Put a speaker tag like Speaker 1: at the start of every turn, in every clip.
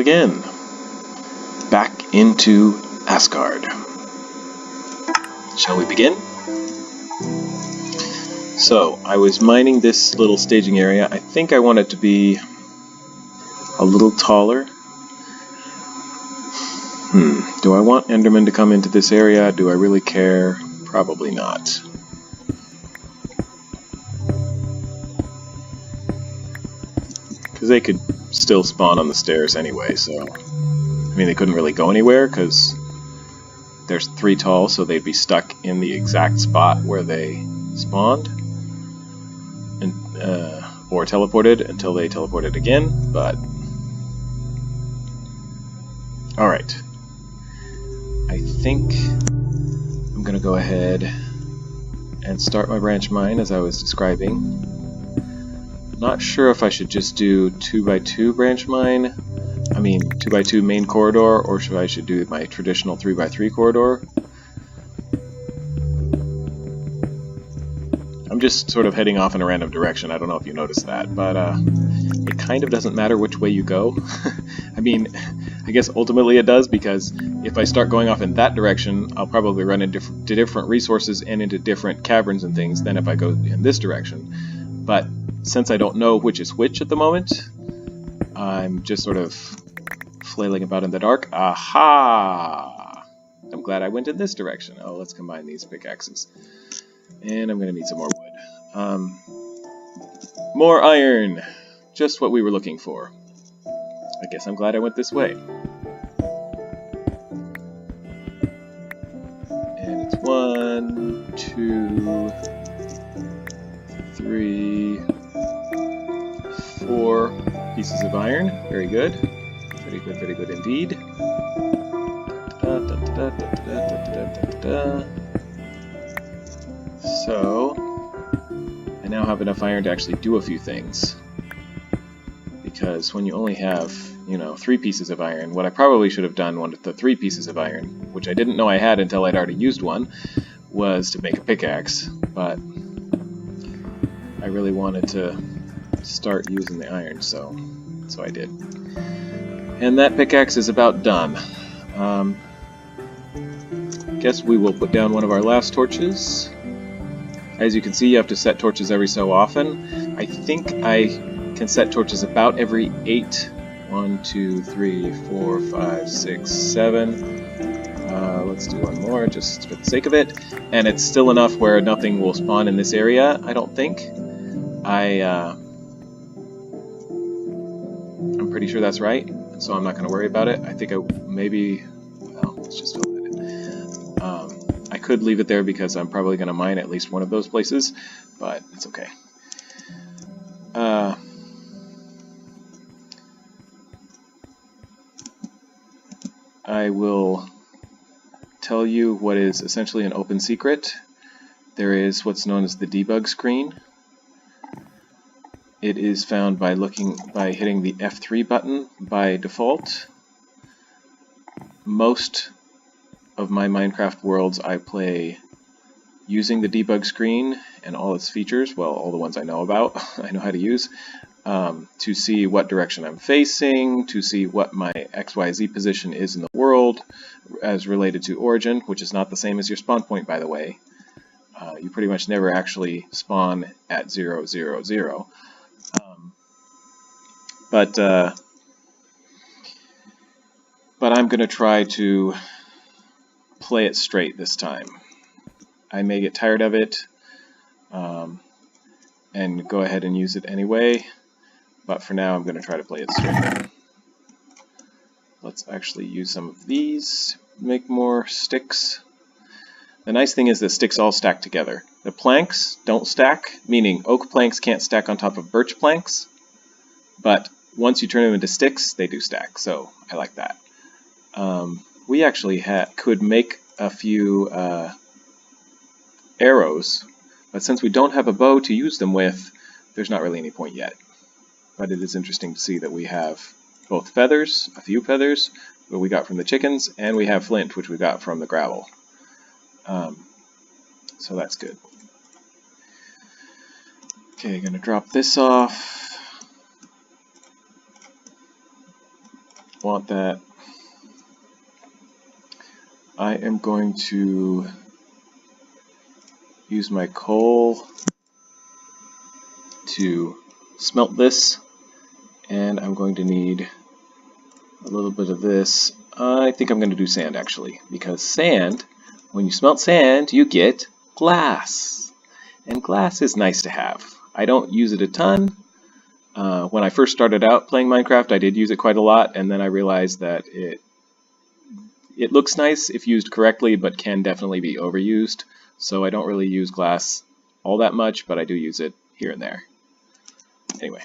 Speaker 1: again, back into Ásgarðr. Shall we begin? So, I was mining this little staging area. I think I want it to be a little taller. Do I want Endermen to come into this area? Do I really care? Probably not. Because they could still spawn on the stairs anyway, so... I mean, they couldn't really go anywhere, because there's 3 tall, so they'd be stuck in the exact spot where they spawned. And, or teleported until they teleported again, but... Alright. I think I'm going to go ahead and start my branch mine as I was describing. Not sure if I should just do 2x2 branch mine. I mean 2x2 main corridor, or should I do my traditional 3x3 corridor. I'm just sort of heading off in a random direction. I don't know if you noticed that, but it kind of doesn't matter which way you go. I mean, I guess ultimately it does, because if I start going off in that direction, I'll probably run into different resources and into different caverns and things than if I go in this direction. But since I don't know which is which at the moment, I'm just sort of flailing about in the dark. Aha! I'm glad I went in this direction. Oh, let's combine these pickaxes. And I'm going to need some more wood. More iron! Just what we were looking for. I guess I'm glad I went this way. And it's 1, 2, 3, 4 pieces of iron. Very good. Very good indeed. So, I now have enough iron to actually do a few things. Because when you only have, 3 pieces of iron, what I probably should have done with the 3 pieces of iron, which I didn't know I had until I'd already used one, was to make a pickaxe. But I really wanted to start using the iron, so I did. And that pickaxe is about done. Guess we will put down one of our last torches. As you can see, you have to set torches every so often. I think I can set torches about every 8. 1, 2, 3, 4, 5, 6, 7. Let's do one more, just for the sake of it. And it's still enough where nothing will spawn in this area, I don't think. I'm pretty sure that's right, so I'm not going to worry about it. I think let's just fill that in. I could leave it there because I'm probably going to mine at least one of those places, but it's okay. I will tell you what is essentially an open secret. There is what's known as the debug screen. It is found by hitting the F3 button by default. Most of my Minecraft worlds I play using the debug screen and all its features, well, all the ones I know about, I know how to use, to see what direction I'm facing, to see what my XYZ position is in the world as related to origin, which is not the same as your spawn point, by the way. You pretty much never actually spawn at 0, 0, 0. But I'm going to try to play it straight this time. I may get tired of it and go ahead and use it anyway, but for now I'm going to try to play it straight. Let's actually use some of these, make more sticks. The nice thing is that sticks all stack together. The planks don't stack, meaning oak planks can't stack on top of birch planks, but once you turn them into sticks, they do stack, so I like that. We actually could make a few arrows, but since we don't have a bow to use them with, there's not really any point yet. But it is interesting to see that we have both feathers, a few feathers, that we got from the chickens, and we have flint, which we got from the gravel. So that's good. Okay, gonna drop this off. want that. I am going to use my coal to smelt this, and I'm going to need a little bit of this. I think I'm going to do sand actually, because sand, when you smelt sand, you get glass. And glass is nice to have. I don't use it a ton. When I first started out playing Minecraft, I did use it quite a lot, and then I realized that it looks nice if used correctly, but can definitely be overused. So I don't really use glass all that much, but I do use it here and there. Anyway,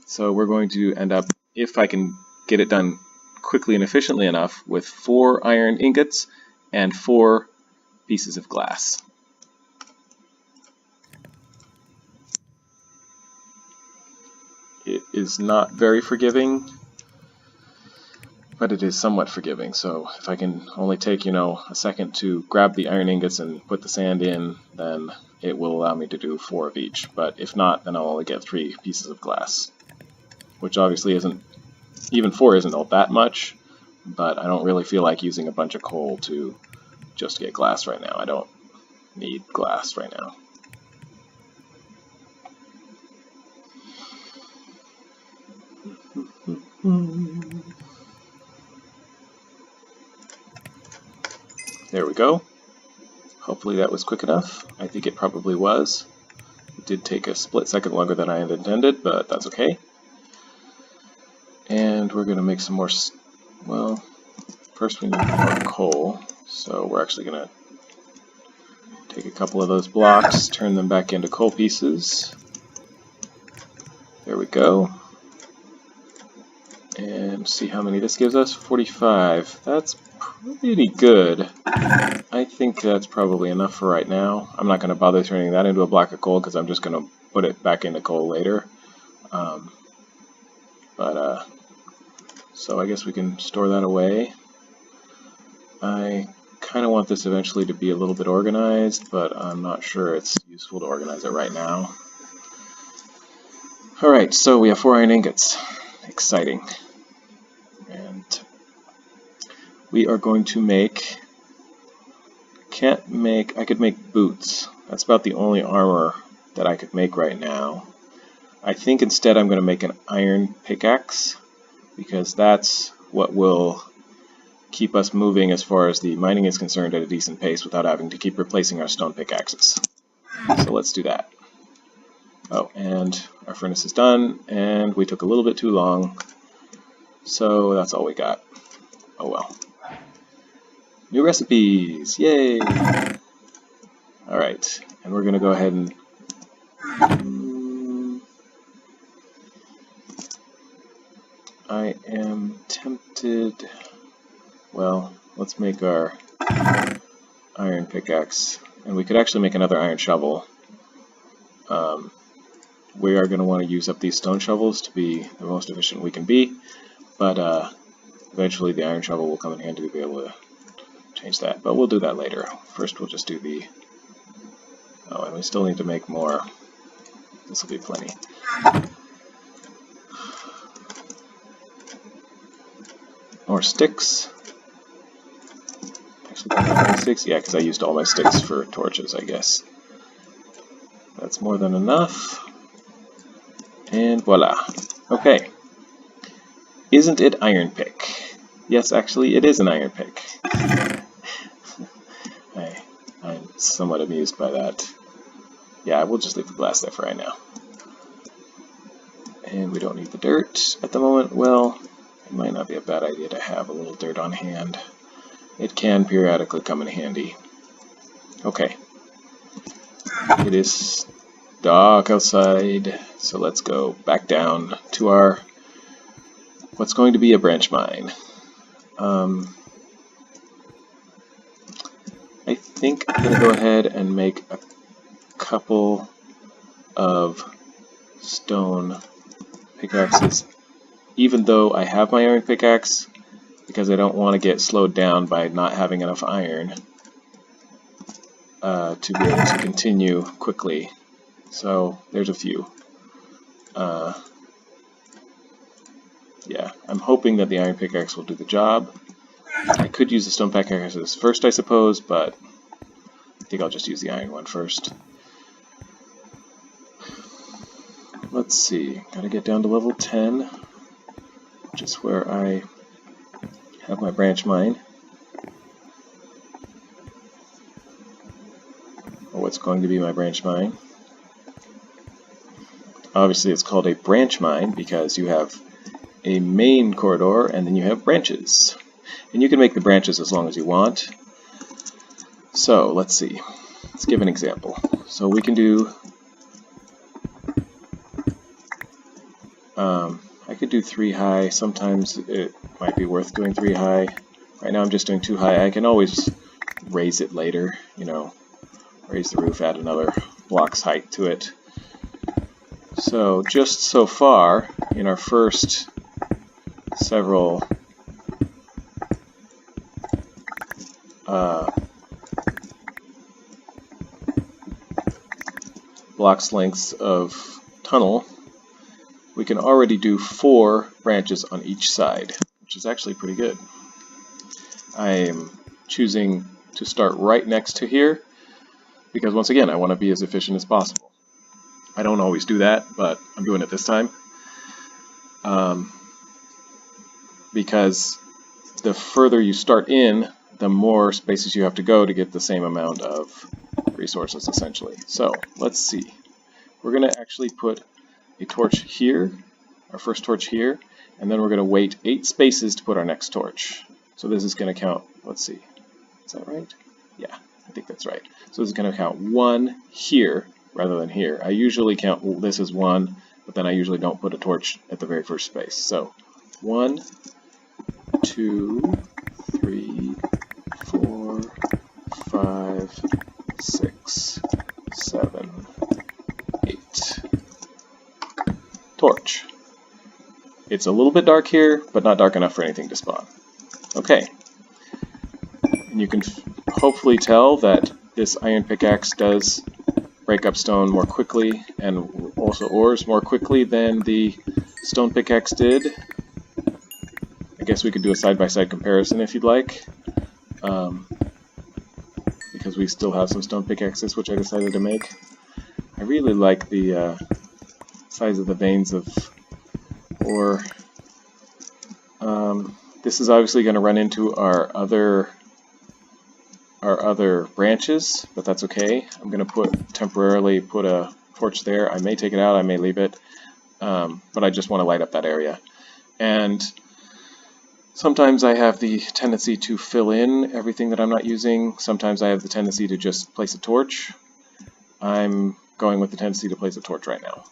Speaker 1: so we're going to end up, if I can get it done quickly and efficiently enough, with 4 iron ingots and 4 pieces of glass. It is not very forgiving, but it is somewhat forgiving. So if I can only take, a second to grab the iron ingots and put the sand in, then it will allow me to do 4 of each. But if not, then I'll only get 3 pieces of glass, which obviously isn't, even 4 isn't all that much, but I don't really feel like using a bunch of coal to just get glass right now. I don't need glass right now. There we go. Hopefully that was quick enough. I think it probably was. It did take a split second longer than I had intended, but that's okay. And we're going to make some more, well, first we need more coal. So we're actually going to take a couple of those blocks, turn them back into coal pieces. There we go. And see how many this gives us. 45. That's pretty good. I think that's probably enough for right now. I'm not going to bother turning that into a block of coal because I'm just going to put it back into coal later. So I guess we can store that away. I kind of want this eventually to be a little bit organized, but I'm not sure it's useful to organize it right now. Alright, so we have 4 iron ingots. Exciting. And we are going to make... I could make boots. That's about the only armor that I could make right now. I think instead I'm going to make an iron pickaxe, because that's what will keep us moving as far as the mining is concerned at a decent pace without having to keep replacing our stone pickaxes. So let's do that. Oh, and our furnace is done, and we took a little bit too long, so that's all we got. Oh well. New recipes! Yay! Alright, and we're going to go ahead and... I am tempted... Well, let's make our iron pickaxe, and we could actually make another iron shovel. We are going to want to use up these stone shovels to be the most efficient we can be, but eventually the iron shovel will come in handy to be able to change that, but we'll do that later. First we'll just do the... Oh, and we still need to make more. This will be plenty. More sticks. Actually, don't have any sticks? Yeah, because I used all my sticks for torches, I guess. That's more than enough. And voila. Okay. Isn't it iron pick? Yes, actually, it is an iron pick. I'm somewhat amused by that. Yeah, we'll just leave the glass there for right now. And we don't need the dirt at the moment. Well, it might not be a bad idea to have a little dirt on hand. It can periodically come in handy. Okay. It is dark outside, so let's go back down to our what's going to be a branch mine. I think I'm going to go ahead and make a couple of stone pickaxes, even though I have my iron pickaxe, because I don't want to get slowed down by not having enough iron to be able to continue quickly. So there's a few. Yeah, I'm hoping that the iron pickaxe will do the job. I could use the stone pickaxe first, I suppose, but I think I'll just use the iron one first. Let's see, gotta get down to level 10, which is where I have my branch mine. Or what's going to be my branch mine. Obviously it's called a branch mine because you have a main corridor and then you have branches. And you can make the branches as long as you want. So let's see, let's give an example. So we can do, I could do 3 high. Sometimes it might be worth doing 3 high. Right now I'm just doing 2 high. I can always raise it later, you know, raise the roof, add another block's height to it. So just so far, in our first several blocks lengths of tunnel, we can already do 4 branches on each side, which is actually pretty good. I am choosing to start right next to here because, once again, I want to be as efficient as possible. I don't always do that, but I'm doing it this time. Because the further you start in, the more spaces you have to go to get the same amount of resources, essentially. So let's see. We're going to actually put a torch here, our first torch here, and then we're going to wait 8 spaces to put our next torch. So this is going to count, let's see, is that right? Yeah, I think that's right. So this is going to count 1 here rather than here. I usually count this as 1, but then I usually don't put a torch at the very first space. So 1, 2, 3, 4, 5, 6, 7, 8. Torch. It's a little bit dark here, but not dark enough for anything to spawn. Okay. And you can hopefully tell that this iron pickaxe does break up stone more quickly and also ores more quickly than the stone pickaxe did. I guess we could do a side-by-side comparison if you'd like, because we still have some stone pickaxes which I decided to make. I really like the size of the veins of ore. This is obviously going to run into our other branches, but that's okay. I'm going to temporarily put a torch there. I may take it out, I may leave it, but I just want to light up that area. And sometimes I have the tendency to fill in everything that I'm not using. Sometimes I have the tendency to just place a torch. I'm going with the tendency to place a torch right now.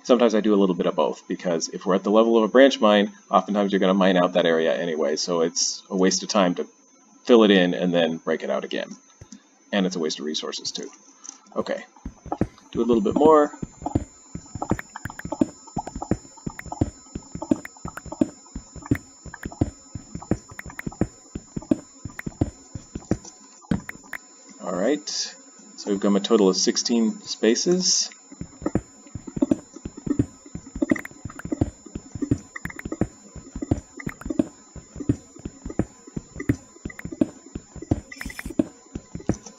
Speaker 1: Sometimes I do a little bit of both, because if we're at the level of a branch mine, oftentimes you're going to mine out that area anyway, so it's a waste of time to fill it in and then break it out again. And it's a waste of resources too. Okay, do a little bit more. Alright, so we've got a total of 16 spaces.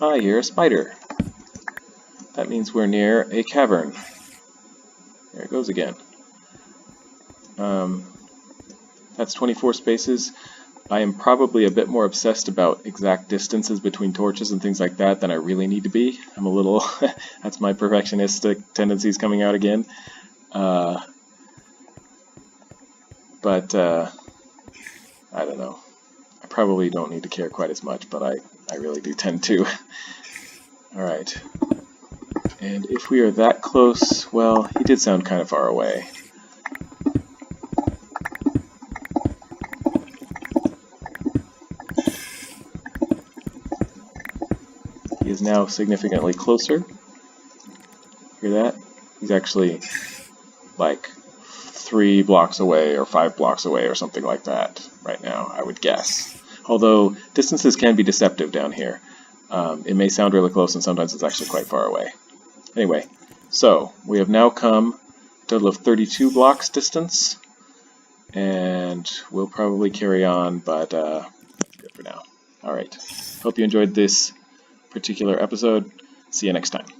Speaker 1: I hear a spider. That means we're near a cavern. There it goes again. That's 24 spaces. I am probably a bit more obsessed about exact distances between torches and things like that than I really need to be. I'm a little, that's my perfectionistic tendencies coming out again. But I don't know. I probably don't need to care quite as much, but I really do tend to. Alright. And if we are that close, well, he did sound kind of far away. He is now significantly closer. Hear that? He's actually like 3 blocks away or 5 blocks away or something like that right now, I would guess. Although distances can be deceptive down here. It may sound really close and sometimes it's actually quite far away. Anyway, so we have now come a total of 32 blocks distance. and we'll probably carry on, but that's good for now. Alright, hope you enjoyed this particular episode. See you next time.